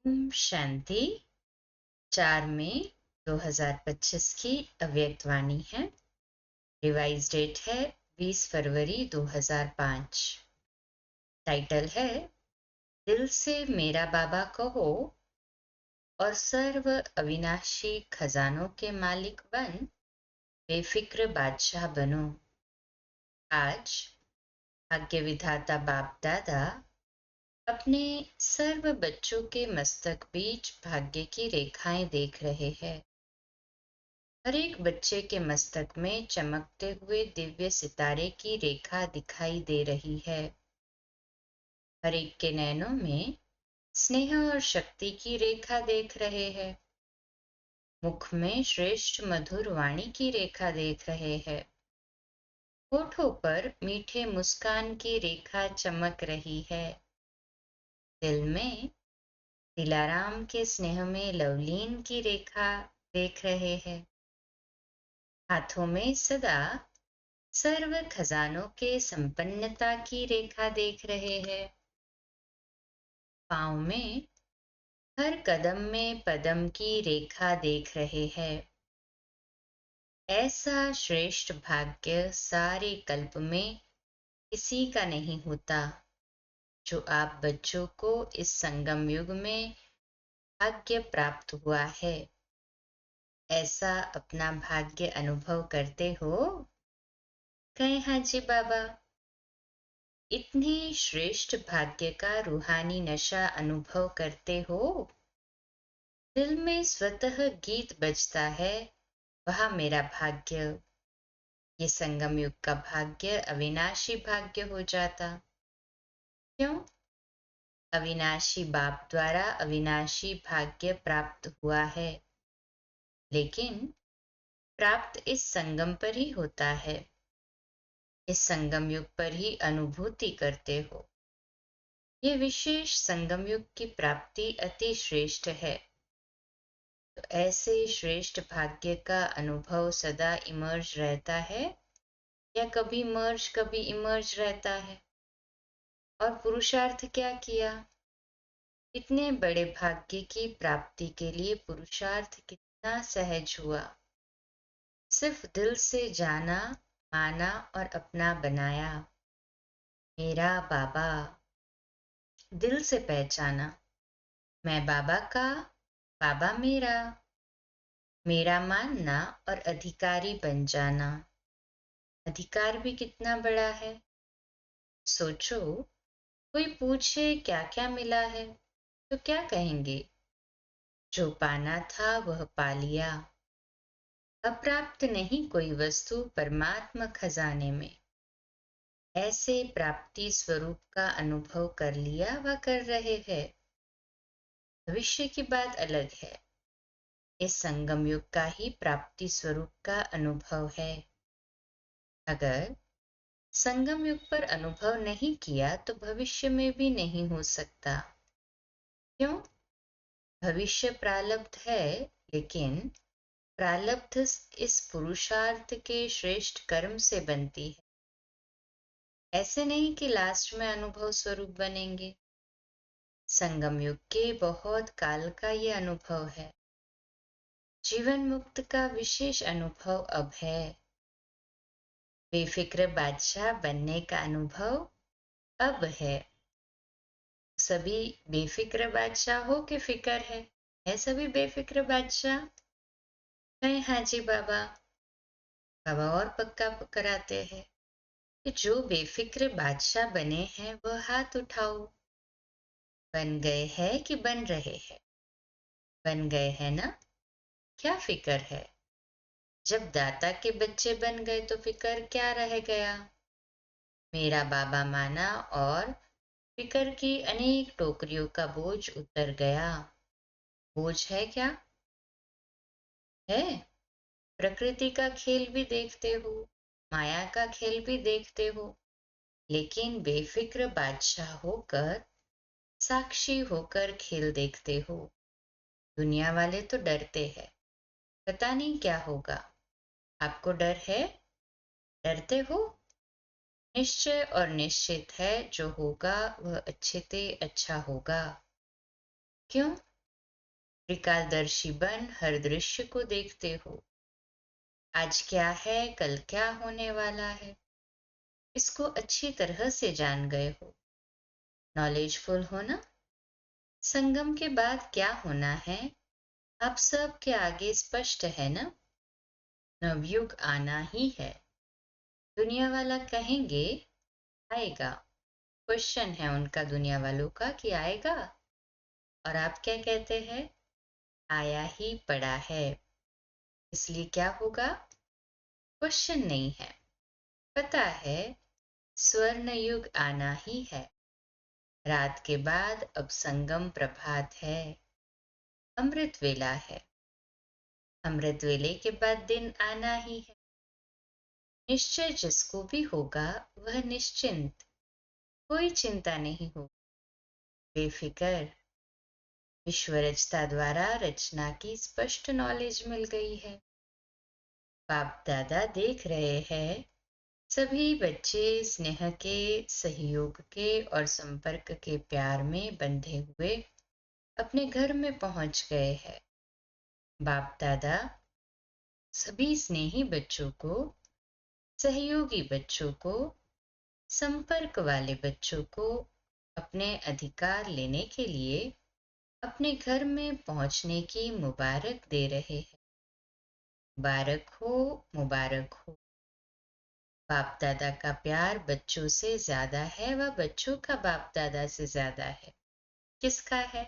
ओम शांति। 4 मई 2025 की अव्यक्त वाणी है। रिवाइज डेट है 20 फरवरी 2005। टाइटल है दिल से मेरा बाबा कहो और सर्व अविनाशी खजानों के मालिक बन बेफिक्र बादशाह बनो। आज भाग्य विधाता बाप दादा अपने सर्व बच्चों के मस्तक बीच भाग्य की रेखाएं देख रहे हैं। हर एक बच्चे के मस्तक में चमकते हुए दिव्य सितारे की रेखा दिखाई दे रही है। हर एक के नैनों में स्नेह और शक्ति की रेखा देख रहे हैं। मुख में श्रेष्ठ मधुर वाणी की रेखा देख रहे हैं। होठों पर मीठे मुस्कान की रेखा चमक रही है। दिल में दिलाराम के स्नेह में लवलीन की रेखा देख रहे हैं। हाथों में सदा सर्व खजानों के संपन्नता की रेखा देख रहे हैं। पाँव में हर कदम में पदम की रेखा देख रहे हैं। ऐसा श्रेष्ठ भाग्य सारे कल्प में किसी का नहीं होता जो आप बच्चों को इस संगम युग में भाग्य प्राप्त हुआ है। ऐसा अपना भाग्य अनुभव करते हो? कहे हाँ जी बाबा। इतने श्रेष्ठ भाग्य का रूहानी नशा अनुभव करते हो? दिल में स्वतः गीत बजता है, वह मेरा भाग्य। ये संगम युग का भाग्य अविनाशी भाग्य हो जाता। क्यों? अविनाशी बाप द्वारा अविनाशी भाग्य प्राप्त हुआ है, लेकिन प्राप्त इस संगम पर ही होता है। इस संगम युग पर ही अनुभूति करते हो। ये विशेष संगम युग की प्राप्ति अति श्रेष्ठ है। तो ऐसे श्रेष्ठ भाग्य का अनुभव सदा इमर्ज रहता है या कभी मर्ज कभी इमर्ज रहता है? और पुरुषार्थ क्या किया? इतने बड़े भाग्य की प्राप्ति के लिए पुरुषार्थ कितना सहज हुआ। सिर्फ दिल से जाना, माना और अपना बनाया। मेरा बाबा दिल से पहचाना। मैं बाबा का, बाबा मेरा। मेरा मानना और अधिकारी बन जाना। अधिकार भी कितना बड़ा है। सोचो, कोई पूछे क्या क्या मिला है तो क्या कहेंगे? जो पाना था वह पा लिया। अप्राप्त नहीं कोई वस्तु परमात्मा खजाने में। ऐसे प्राप्ति स्वरूप का अनुभव कर लिया व कर रहे हैं। भविष्य की बात अलग है। इस संगम युग का ही प्राप्ति स्वरूप का अनुभव है। अगर संगम युग पर अनुभव नहीं किया तो भविष्य में भी नहीं हो सकता। क्यों? भविष्य प्रारब्ध है, लेकिन प्रारब्ध इस पुरुषार्थ के श्रेष्ठ कर्म से बनती है। ऐसे नहीं कि लास्ट में अनुभव स्वरूप बनेंगे। संगम युग के बहुत काल का ये अनुभव है। जीवन मुक्त का विशेष अनुभव अब है। बेफिक्र बादशाह बनने का अनुभव अब है। सभी बेफिक्र बादशाह हो के फिक्र है सभी बेफिक्र बादशाह? कहे हाँ जी बाबा। बाबा और पक्का कराते हैं कि जो बेफिक्र बादशाह बने हैं वह हाथ उठाओ। बन गए हैं कि बन रहे हैं? बन गए हैं ना? क्या फिक्र है? जब दाता के बच्चे बन गए तो फिक्र क्या रह गया? मेरा बाबा माना और फिक्र की अनेक टोकरियों का बोझ उतर गया। बोझ है क्या? है। प्रकृति का खेल भी देखते हो, माया का खेल भी देखते हो, लेकिन बेफिक्र बादशाह होकर, साक्षी होकर खेल देखते हो। दुनिया वाले तो डरते हैं, पता नहीं क्या होगा। आपको डर है? डरते हो? निश्चय और निश्चित है जो होगा वह अच्छे से अच्छा होगा। क्यों? त्रिकालदर्शी बन हर दृश्य को देखते हो। आज क्या है, कल क्या होने वाला है, इसको अच्छी तरह से जान गए हो। नॉलेजफुल हो ना। संगम के बाद क्या होना है, आप सब के आगे स्पष्ट है ना। नवयुग आना ही है। दुनिया वाला कहेंगे आएगा। क्वेश्चन है उनका दुनिया वालों का कि आएगा, और आप क्या कहते हैं, आया ही पड़ा है। इसलिए क्या होगा, क्वेश्चन नहीं है, पता है स्वर्ण युग आना ही है। रात के बाद अब संगम प्रभात है, अमृत वेला है। अमृत वेले के बाद दिन आना ही है। निश्चय जिसको भी होगा वह निश्चिंत, कोई चिंता नहीं हो, बेफिक्र। विश्व रचता द्वारा रचना की स्पष्ट नॉलेज मिल गई है। बाप दादा देख रहे हैं, सभी बच्चे स्नेह के, सहयोग के और संपर्क के प्यार में बंधे हुए अपने घर में पहुंच गए हैं। बाप दादा सभी स्नेही बच्चों को, सहयोगी बच्चों को, संपर्क वाले बच्चों को अपने अधिकार लेने के लिए अपने घर में पहुंचने की मुबारक दे रहे हैं। मुबारक हो, मुबारक हो। बाप दादा का प्यार बच्चों से ज्यादा है, वह बच्चों का बाप दादा से ज्यादा है। किसका है,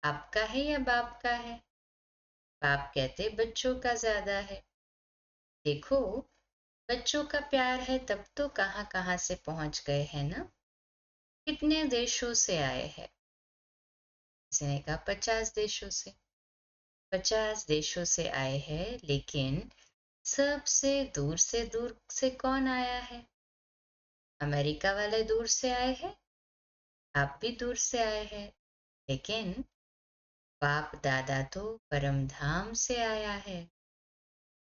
आपका है या बाप का है। बाप कहते बच्चों का ज्यादा है। देखो, बच्चों का प्यार है तब तो कहाँ कहाँ से पहुंच गए हैं ना। कितने देशों से आए हैं। किसी ने कहा 50 देशों से। 50 देशों से आए हैं, लेकिन सबसे दूर से कौन आया है। अमेरिका वाले दूर से आए हैं, आप भी दूर से आए हैं, लेकिन बाप दादा तो परम धाम से आया है।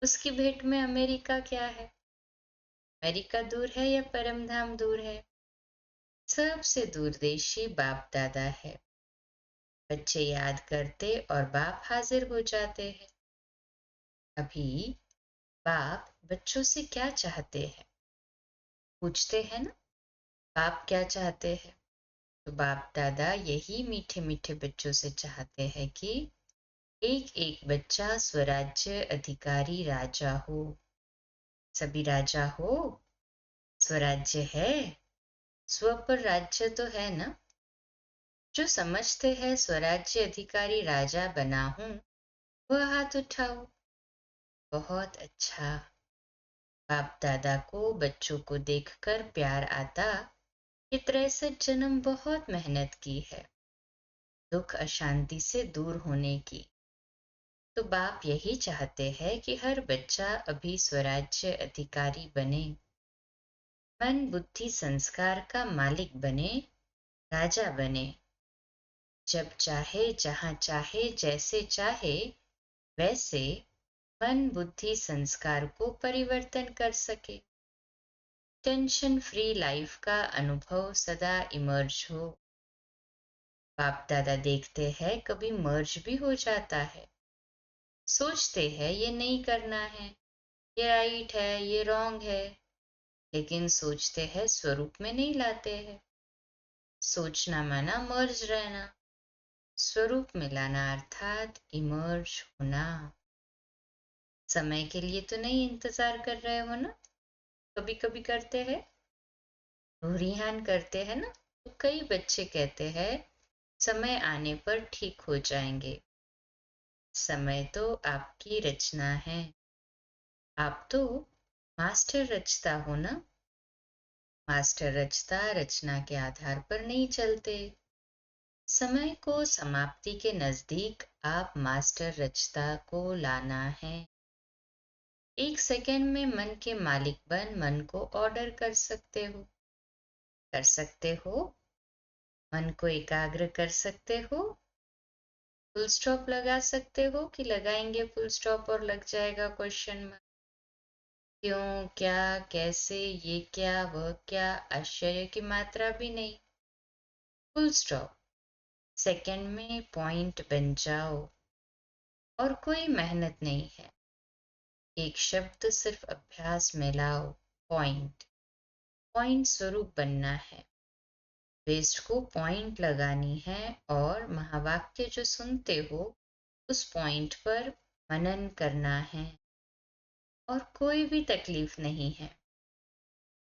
उसकी भेंट में अमेरिका क्या है। अमेरिका दूर है या परम धाम दूर है। सबसे दूरदेशी बाप दादा है। बच्चे याद करते और बाप हाजिर हो जाते हैं। अभी बाप बच्चों से क्या चाहते हैं, पूछते हैं ना, बाप क्या चाहते हैं। तो बाप दादा यही मीठे मीठे बच्चों से चाहते हैं कि एक एक बच्चा स्वराज्य अधिकारी राजा हो। सभी राजा हो, स्वराज्य है, स्व पर राज्य तो है ना। जो समझते हैं स्वराज्य अधिकारी राजा बना हूं, वह हाथ उठाओ। बहुत अच्छा। बाप दादा को बच्चों को देखकर प्यार आता कि 63 जन्म बहुत मेहनत की है, दुख अशांति से दूर होने की। तो बाप यही चाहते हैं कि हर बच्चा अभी स्वराज्य अधिकारी बने, मन बुद्धि संस्कार का मालिक बने, राजा बने। जब चाहे, जहां चाहे, जैसे चाहे वैसे मन बुद्धि संस्कार को परिवर्तन कर सके। टेंशन फ्री लाइफ का अनुभव सदा इमर्ज हो। बाप दादा देखते हैं कभी मर्ज भी हो जाता है। सोचते हैं ये नहीं करना है, ये राइट है, ये रॉन्ग है, लेकिन सोचते हैं स्वरूप में नहीं लाते हैं। सोचना माना मर्ज रहना, स्वरूप में लाना अर्थात इमर्ज होना। समय के लिए तो नहीं इंतजार कर रहे हो ना, कभी कभी करते हैं, रूरिहान करते हैं ना। तो कई बच्चे कहते हैं समय आने पर ठीक हो जाएंगे। समय तो आपकी रचना है, आप तो मास्टर रचता हो ना। मास्टर रचता रचना के आधार पर नहीं चलते। समय को समाप्ति के नजदीक आप मास्टर रचता को लाना है। एक सेकंड में मन के मालिक बन मन को ऑर्डर कर सकते हो। कर सकते हो, मन को एकाग्र कर सकते हो। फुल स्टॉप लगा सकते हो कि लगाएंगे फुल स्टॉप और लग जाएगा क्वेश्चन मार्क। क्यों, क्या, कैसे, ये क्या, वह क्या, आश्चर्य की मात्रा भी नहीं। Full stop. सेकंड में पॉइंट बन जाओ। और कोई मेहनत नहीं है, एक शब्द सिर्फ अभ्यास में लाओ। पॉइंट। पॉइंट स्वरूप बनना है, वेस्ट को पॉइंट लगानी है और महावाक्य जो सुनते हो उस पॉइंट पर मनन करना है। और कोई भी तकलीफ नहीं है,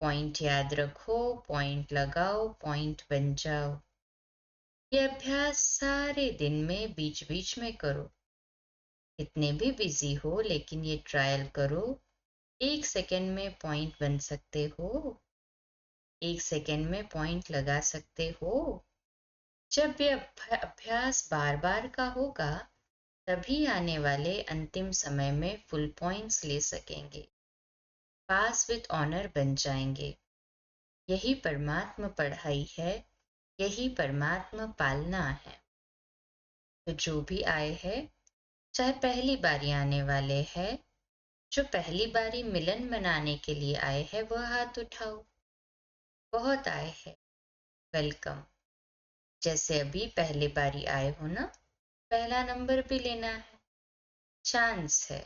पॉइंट याद रखो, पॉइंट लगाओ, पॉइंट बन जाओ। ये अभ्यास सारे दिन में बीच बीच में करो, कितने भी बिजी हो लेकिन ये ट्रायल करो। 1 सेकंड में पॉइंट बन सकते हो, 1 सेकंड में पॉइंट लगा सकते हो। जब ये अभ्यास बार बार का होगा तभी आने वाले अंतिम समय में फुल पॉइंट्स ले सकेंगे, पास विद ऑनर बन जाएंगे। यही परमात्मा पढ़ाई है, यही परमात्मा पालना है। तो जो भी आए है, चाहे पहली बारी आने वाले हैं, जो पहली बारी मिलन मनाने के लिए आए हैं वह हाथ उठाओ। बहुत आए हैं, वेलकम। जैसे अभी पहले बारी आए हो ना, पहला नंबर भी लेना है, चांस है।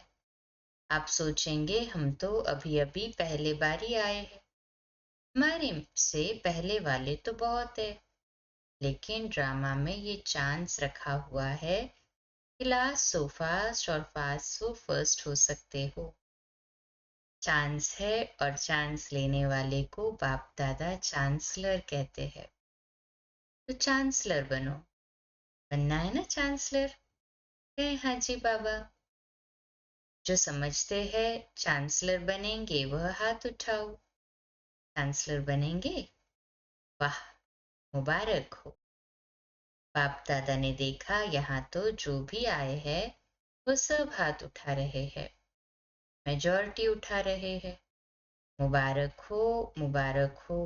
आप सोचेंगे हम तो अभी अभी पहले बारी आए हैं, हमारे से पहले वाले तो बहुत है। लेकिन ड्रामा में ये चांस रखा हुआ है कि लास्ट सो फास्ट और फास्ट सो फर्स्ट हो सकते हो। चांस है और चांस लेने वाले को बाप दादा चांसलर कहते हैं। तो चांसलर बनो, बनना है ना चांसलर? कहे हाँ जी बाबा। जो समझते हैं चांसलर बनेंगे वह हाथ उठाओ। चांसलर बनेंगे? वाह, मुबारक हो। बाप दादा ने देखा यहाँ तो जो भी आए हैं वो सब हाथ उठा रहे हैं, मेजॉरिटी उठा रहे हैं। मुबारक हो, मुबारक हो।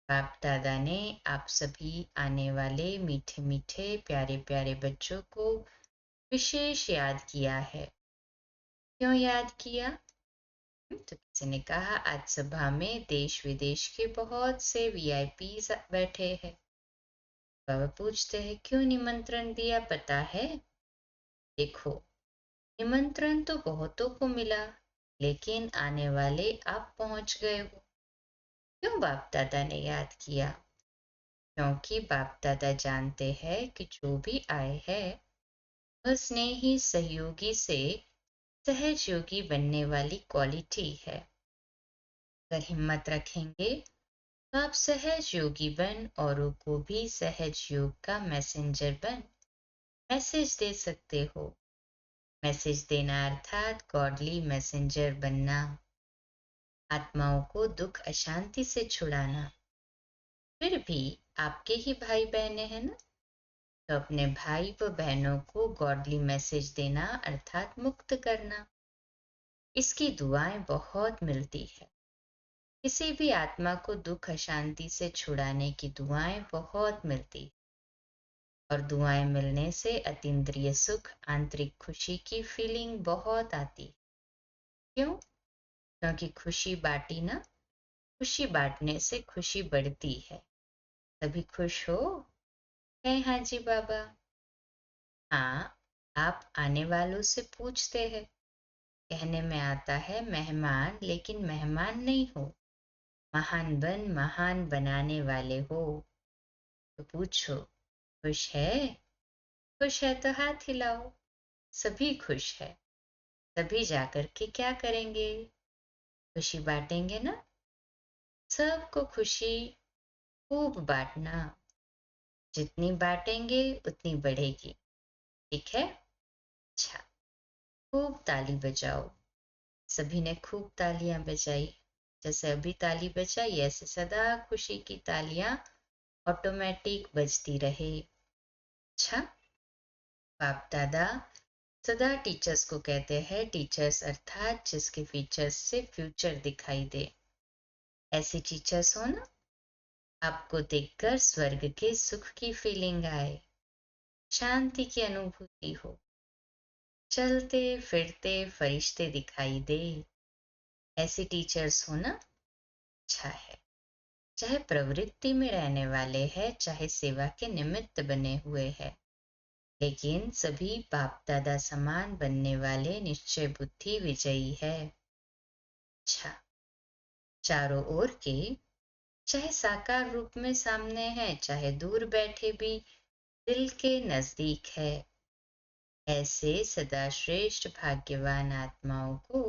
बाप दादा ने आप सभी आने वाले मीठे मीठे प्यारे प्यारे बच्चों को विशेष याद किया है। क्यों याद किया? तो किसी ने कहा आज सभा में देश विदेश के बहुत से वीआईपी बैठे हैं। बाबा पूछते हैं क्यों निमंत्रण दिया, पता है? देखो, निमंत्रण तो बहुतों को मिला लेकिन आने वाले आप पहुंच गए हो। क्यों बाप दादा ने याद किया? क्योंकि बाप दादा जानते हैं कि जो भी आए हैं वह स्नेही सहयोगी से सहज योगी बनने वाली क्वालिटी है। अगर हिम्मत रखेंगे तो आप सहज योगी बन औरों को भी सहज योग का मैसेंजर बन मैसेज दे सकते हो। मैसेज देना अर्थात गॉडली मैसेंजर बनना, आत्माओं को दुख अशांति से छुड़ाना। फिर भी आपके ही भाई बहने हैं ना, तो अपने भाई व बहनों को गॉडली मैसेज देना अर्थात मुक्त करना। इसकी दुआएं बहुत मिलती है, किसी भी आत्मा को दुख अशांति से छुड़ाने की दुआएं बहुत मिलती। और दुआएं मिलने से अतीन्द्रिय सुख, आंतरिक खुशी की फीलिंग बहुत आती। क्यों? क्योंकि खुशी बांटी ना, खुशी बांटने से खुशी बढ़ती है। तभी खुश हो? है हाँ जी बाबा। हाँ, आप आने वालों से पूछते हैं, कहने में आता है मेहमान, लेकिन मेहमान नहीं हो, महान बन महान बनाने वाले हो। तो पूछो खुश है? खुश है तो हाथ हिलाओ। सभी खुश है, तभी जाकर के क्या करेंगे? खुशी बांटेंगे ना। सबको खुशी खूब बांटना, जितनी बांटेंगे उतनी बढ़ेगी। ठीक है? अच्छा, खूब ताली बजाओ। सभी ने खूब तालियां बजाई। जैसे अभी ताली बजाई ऐसे सदा खुशी की तालियां ऑटोमेटिक बजती रहे। अच्छा, बाप दादा सदा टीचर्स को कहते हैं, टीचर्स अर्थात जिसके फीचर्स से फ्यूचर दिखाई दे। ऐसी टीचर्स हो ना, आपको देखकर स्वर्ग के सुख की फीलिंग आए, शांति की अनुभूति हो, चलते फिरते फरिश्ते दिखाई दे। ऐसी टीचर्स हो ना, अच्छा है। चाहे प्रवृत्ति में रहने वाले हैं, चाहे सेवा के निमित्त बने हुए हैं, लेकिन सभी बाप दादा समान बनने वाले निश्चय बुद्धि विजयी है। अच्छा, चारों ओर के चाहे साकार रूप में सामने है, चाहे दूर बैठे भी दिल के नजदीक है, ऐसे सदा श्रेष्ठ भाग्यवान आत्माओं को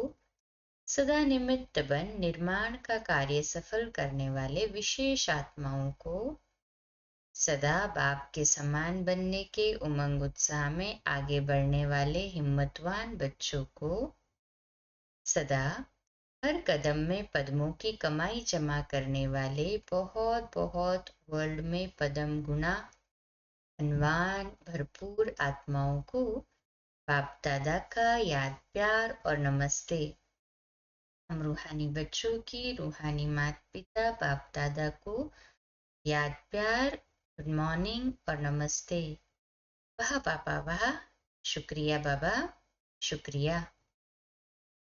सदा निमित्त बन निर्माण का कार्य सफल करने वाले विशेष आत्माओं को सदा बाप के समान बनने के उमंग उत्साह में आगे बढ़ने वाले हिम्मतवान बच्चों को सदा हर कदम में पद्मों की कमाई जमा करने वाले बहुत बहुत वर्ल्ड में पद्म गुना धनवान भरपूर आत्माओं को बाप दादा का याद प्यार और नमस्ते। हम रूहानी बच्चों की रूहानी माता पिता बाप दादा को याद प्यार, गुड मॉर्निंग और नमस्ते। वाह पापा वाह, शुक्रिया बाबा, शुक्रिया।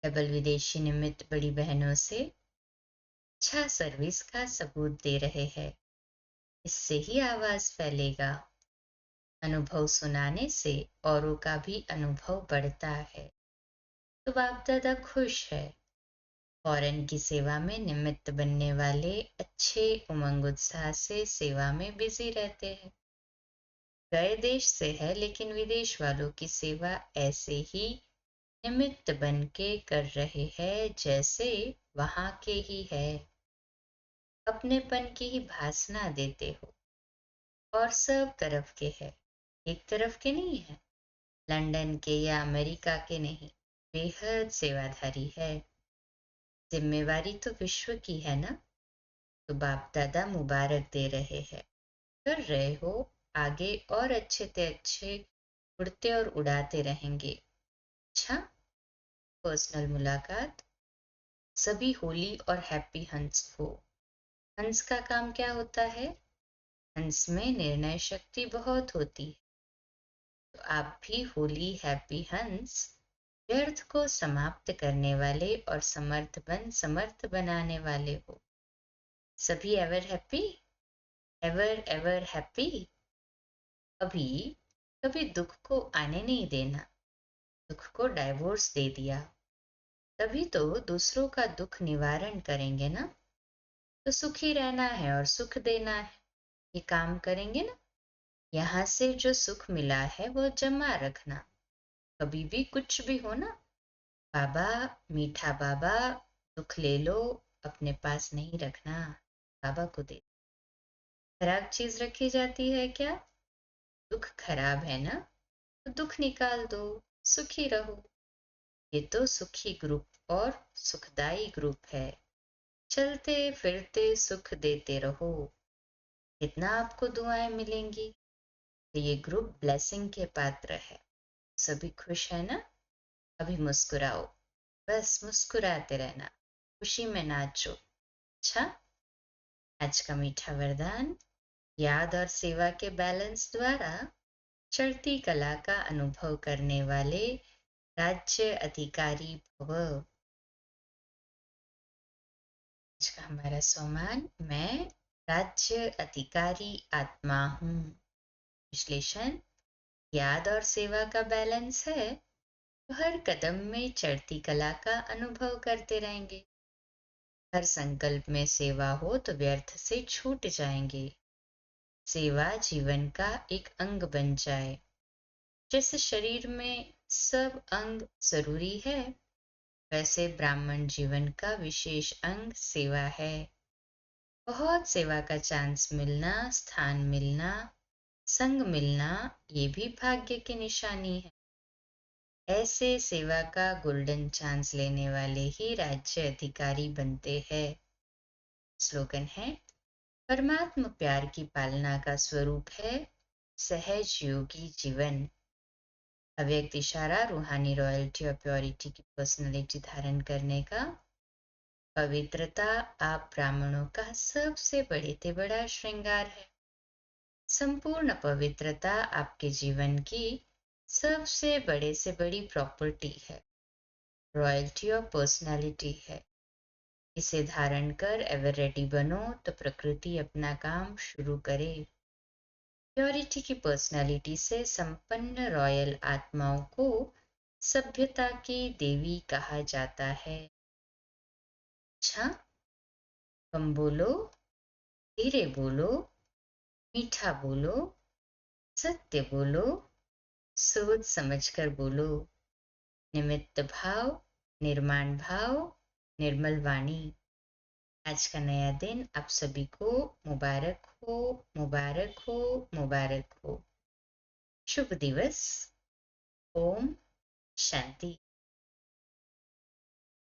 डबल विदेशी निमित्त बड़ी बहनों से अच्छा सर्विस का सबूत दे रहे हैं। इससे ही आवाज फैलेगा। अनुभव सुनाने से औरों का भी अनुभव बढ़ता है। तो बाप दादा खुश है। फौरन की सेवा में निमित्त बनने वाले अच्छे उमंग उत्साह से सेवा में बिजी रहते हैं। गए देश से है, लेकिन विदेश वालों की सेवा ऐसे ही निमित्त बन के कर रहे हैं जैसे वहां के ही है। अपनेपन की ही भासना देते हो और सब तरफ के है, एक तरफ के नहीं है, लंदन के या अमेरिका के नहीं, बेहद सेवाधारी है। जिम्मेवारी तो विश्व की है ना, तो बाप दादा मुबारक दे रहे हैं। कर रहे हो, आगे और अच्छे से अच्छे उड़ते और उड़ाते रहेंगे। अच्छा, पर्सनल मुलाकात। सभी होली और हैप्पी हंस हो। हंस का काम क्या होता है? हंस में निर्णय शक्ति बहुत होती है। तो आप भी होली हैप्पी हंस, व्यर्थ को समाप्त करने वाले और समर्थ बनाने वाले हो। सभी ever happy, ever ever happy. अभी कभी दुख को आने नहीं देना, दुख को डाइवोर्स दे दिया, तभी तो दूसरों का दुख निवारण करेंगे ना। तो सुखी रहना है और सुख देना है, ये काम करेंगे ना। यहाँ से जो सुख मिला है वो जमा रखना, कभी भी कुछ भी हो ना, बाबा मीठा बाबा दुख ले लो, अपने पास नहीं रखना, बाबा को दे। खराब चीज रखी जाती है क्या? दुख खराब है ना, तो दुख निकाल दो, सुखी रहो। ये तो सुखी ग्रुप और सुखदाई ग्रुप है। चलते फिरते सुख देते रहो, कितना आपको दुआएं मिलेंगी। तो ये ग्रुप ब्लेसिंग के पात्र है। सभी खुश है ना? अभी मुस्कुराओ, बस मुस्कुराते रहना, खुशी में नाचो। अच्छा, आज का मीठा वरदान, याद और सेवा के बैलेंस द्वारा चढ़ती कला का अनुभव करने वाले राज्य अधिकारी भव। आज का हमारा सम्मान, मैं राज्य अधिकारी आत्मा हूँ। विश्लेषण, याद और सेवा का बैलेंस है तो हर कदम में चढ़ती कला का अनुभव करते रहेंगे। हर संकल्प में सेवा हो तो व्यर्थ से छूट जाएंगे। सेवा जीवन का एक अंग बन जाए। जैसे शरीर में सब अंग जरूरी है, वैसे ब्राह्मण जीवन का विशेष अंग सेवा है। बहुत सेवा का चांस मिलना, स्थान मिलना, संग मिलना, ये भी भाग्य की निशानी है। ऐसे सेवा का गोल्डन चांस लेने वाले ही राज्य अधिकारी बनते हैं। स्लोगन है, परमात्मा प्यार की पालना का स्वरूप है सहज योगी जीवन। अव्यक्त इशारा रूहानी रॉयल्टी और प्योरिटी की पर्सनैलिटी धारण करने का। पवित्रता आप ब्राह्मणों का सबसे बड़े से बड़ा श्रृंगार है। संपूर्ण पवित्रता आपके जीवन की सबसे बड़े से बड़ी प्रॉपर्टी है, रॉयल्टी और पर्सनैलिटी है। इसे धारण कर एवर रेडी बनो तो प्रकृति अपना काम शुरू करे। प्योरिटी की पर्सनालिटी से संपन्न रॉयल आत्माओं को सभ्यता की देवी कहा जाता है। अच्छा, कम बोलो, धीरे बोलो, मीठा बोलो, सत्य बोलो, सोच समझकर बोलो। निमित्त भाव, निर्माण भाव, निर्मल वाणी। आज का नया दिन आप सभी को मुबारक हो, मुबारक हो, मुबारक हो। शुभ दिवस। ओम शांति।